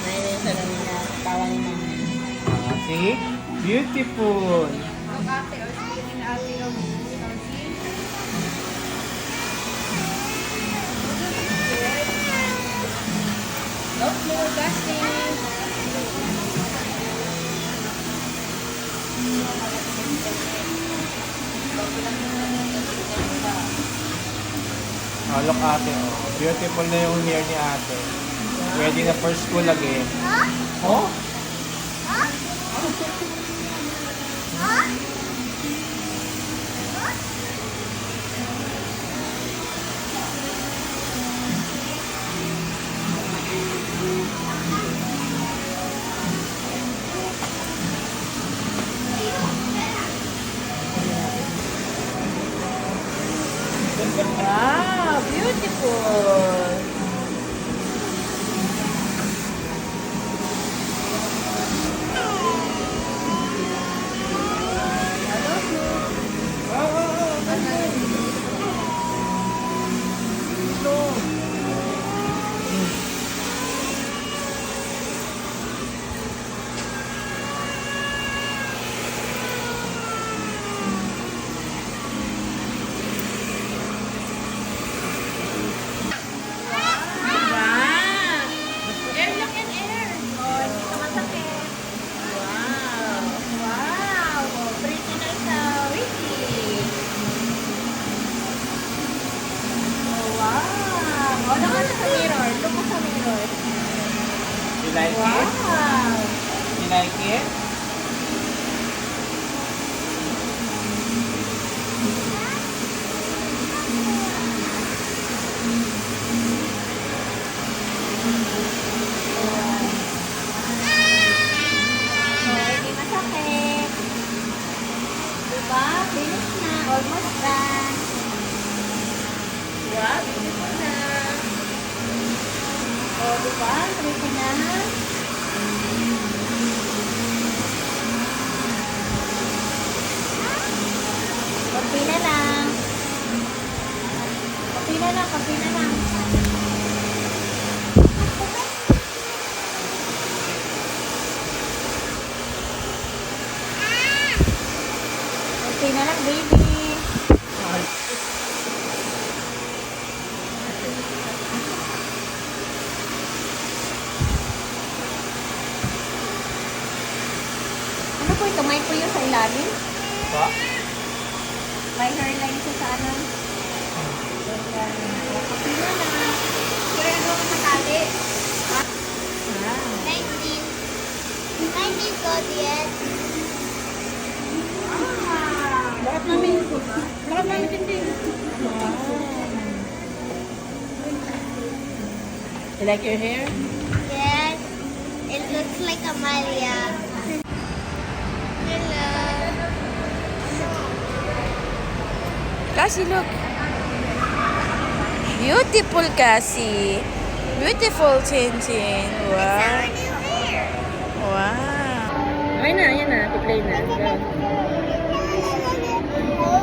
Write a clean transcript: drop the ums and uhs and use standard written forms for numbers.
May sa kanila. Tawa ni mama. See? Beautiful. Ang ate, o sige na ate, o No more gasting. Oh, look ate, oh. Beautiful na yung hair ni ate. Ready na for school again. Oh? Wow, beautiful. Air lang yan, air. Oh, hindi ka masakit. Wow. Wow! Oh, pretty na ito. Witty. Oh, wow! Oh, look ka sa mirror. Look ka sa mirror. You like it? Wow! You like it? Oh, hindi masakit. Diba? Finish na. Almost done. Wow, beautiful na. Oh, diba? Pretty na. Konti na lang. Konti na lang, konti na lang. Konti na lang, baby. Ano po ito? May puyo sa ilalim? Pa? May hairline siya sa ano? Konti na lang. Pero ano ka sa tali? Wow. 19. 19 gold yet. Lahat namin tindi. You like your hair? Yes. It looks like Amalia. Hello. Cassie, look. Beautiful, Cassie. Beautiful, Chin-Chin. Our Wow. new hair. Wow. Ayun na, play na. Go. Oh,